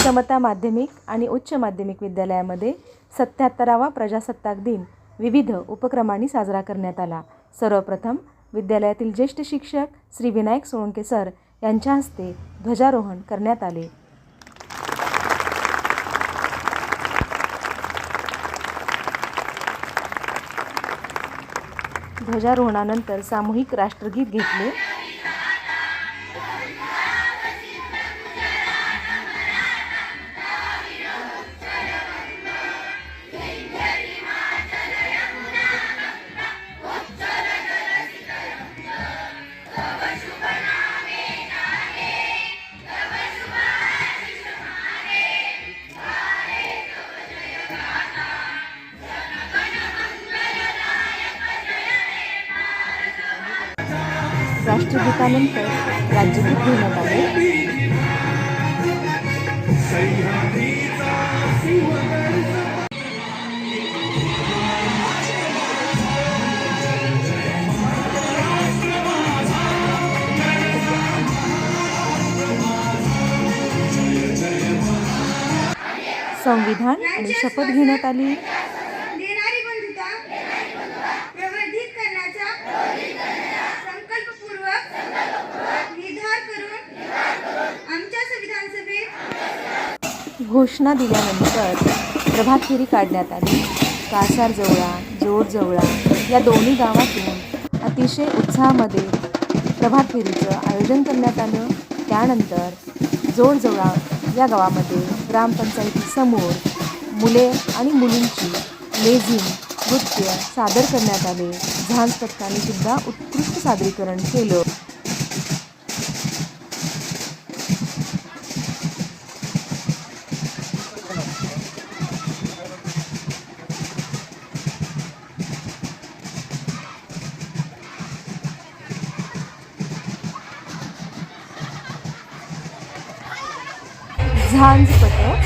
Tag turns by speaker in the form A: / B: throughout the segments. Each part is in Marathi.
A: समता माध्यमिक आणि उच्च माध्यमिक विद्यालयामध्ये 77वा प्रजासत्ताक दिन विविध उपक्रमांनी साजरा करण्यात आला। सर्वप्रथम विद्यालयातील ज्येष्ठ शिक्षक श्री विनायक सोळंके सर यांच्या हस्ते ध्वजारोहण करण्यात आले। ध्वजारोहणानंतर सामूहिक राष्ट्रगीत घेतले। राष्ट्रगीतानंतर राज्यगीत घेण्यात आले। संविधान आणि शपथ घेण्यात आली। घोषणा दिल्यानंतर प्रभात फेरी काढण्यात आली। कासारजवळा, जोडजवळा या दोन्ही गावातून अतिशय उत्साहामध्ये प्रभात फेरीचं आयोजन करण्यात आलं। त्यानंतर जोडजवळा या गावामध्ये ग्रामपंचायतीसमोर मुले आणि मुलींची लेझिम नृत्य सादर करण्यात आले। झांज पथकाने सुद्धा उत्कृष्ट सादरीकरण केलं। झांज पथक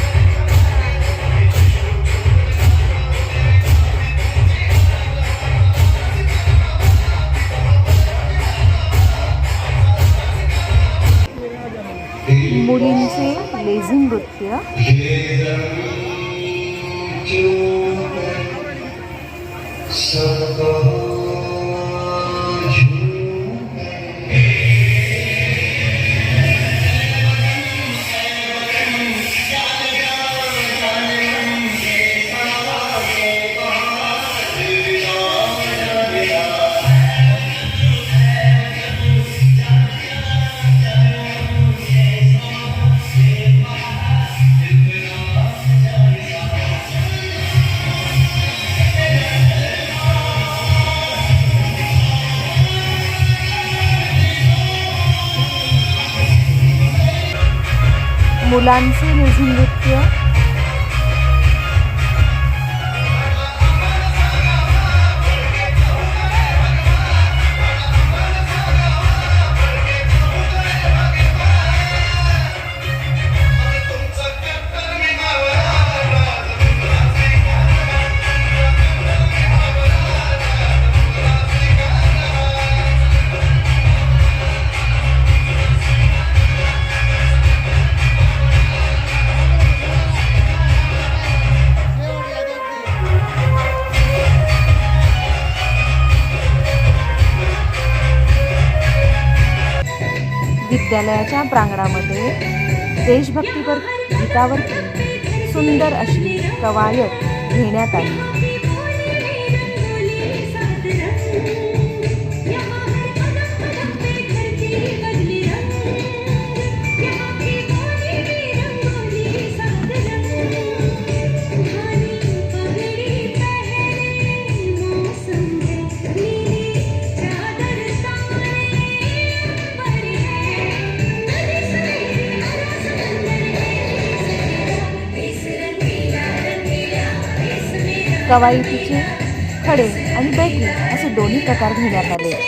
A: मुलींचे लेझिम नृत्य, मुलांचे लेझिम नृत्य, विद्यालयाच्या प्रांगणामध्ये देशभक्तीपर गीतावरती सुंदर अशी कवायत घेण्यात आली। कवायतीचे खडे आणि बैठी असे दोन्ही प्रकार घेण्यात आले।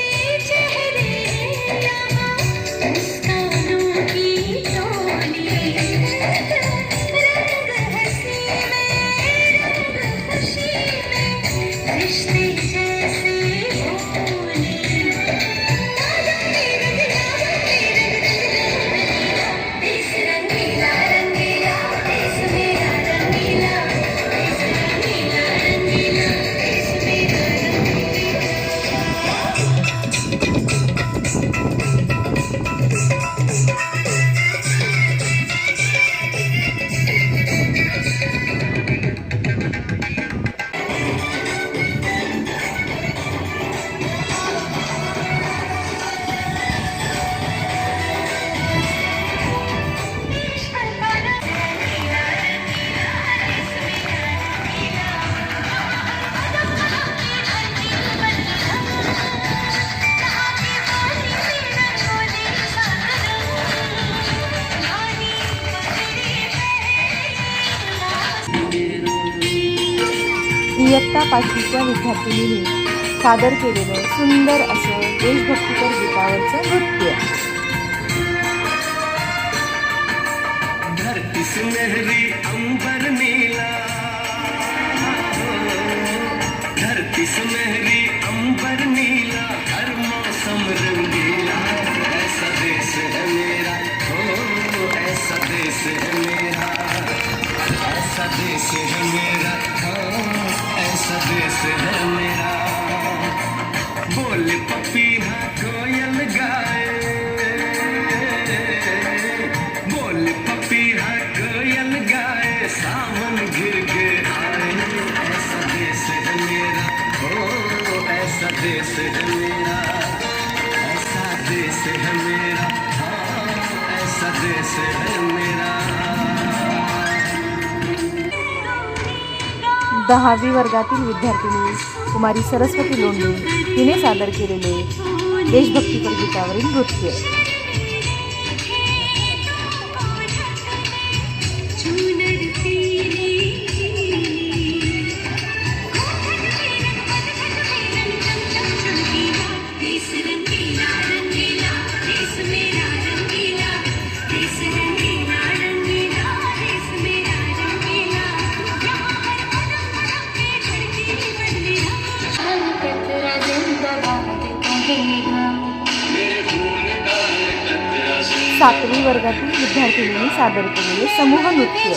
A: इयत्ता 5वीच्या विद्यार्थिनींनी सादर केलेलं सुंदर असं देशभक्तीपर गीतावरचं नृत्य.
B: धरती सुनहरी अंबर नीला, धरती सुनहरी अंबर नीला, हर मौसम रंगीला, ऐसा देश है मेरा, हो ऐसा देश है मेरा, ऐसा देश है मेरा, हो ऐसा देश है मेरा. बोले पपीहा कोयल गाए, बोले पपीहा कोयल गाए, सावन घिर के आए, ऐसा देश है मेरा, हो ऐसा देश है मेरा, ऐसा देश है मेरा, हाँ ऐसा देश है मेरा.
A: 10वी वर्गातील विद्यार्थिनी कुमारी सरस्वती लोंढे हिने सादर केलेले देशभक्तीपर गीतावरील नृत्य. सातवी वर्गातील विद्यार्थिनींनी सादर केलेले समूह नृत्य.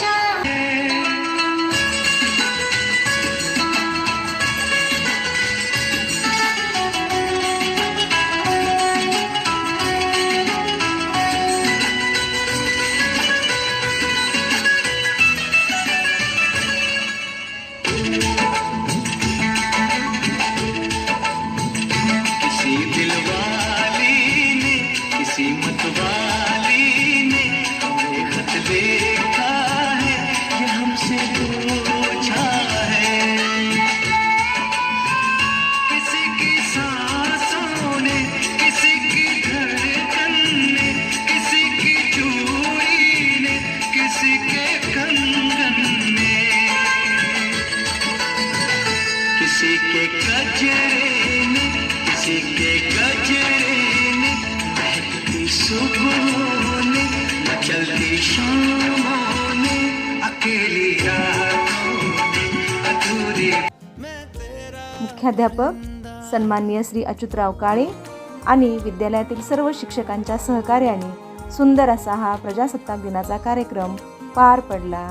B: किसी दिलवाली ने, किसी मतवाली ने हमें खत लिखा है, ये हमसे पूछा है. किसी की सांसों ने, किसी की धड़कन ने, किसी की चूड़ी ने, किसी के कंगन ने, किसी के गजरे ने, किसी के गजरे ने, महकती सुबह ने, मचलती शामों ने, अकेली रातों ने, अधूरी.
A: मुख्याध्यापक सन्माननीय श्री अच्युतराव काळे आणि विद्यालयातील सर्व शिक्षकांच्या सहकार्याने सुंदर असा हा प्रजासत्ताक दिनाचा कार्यक्रम पार पडला.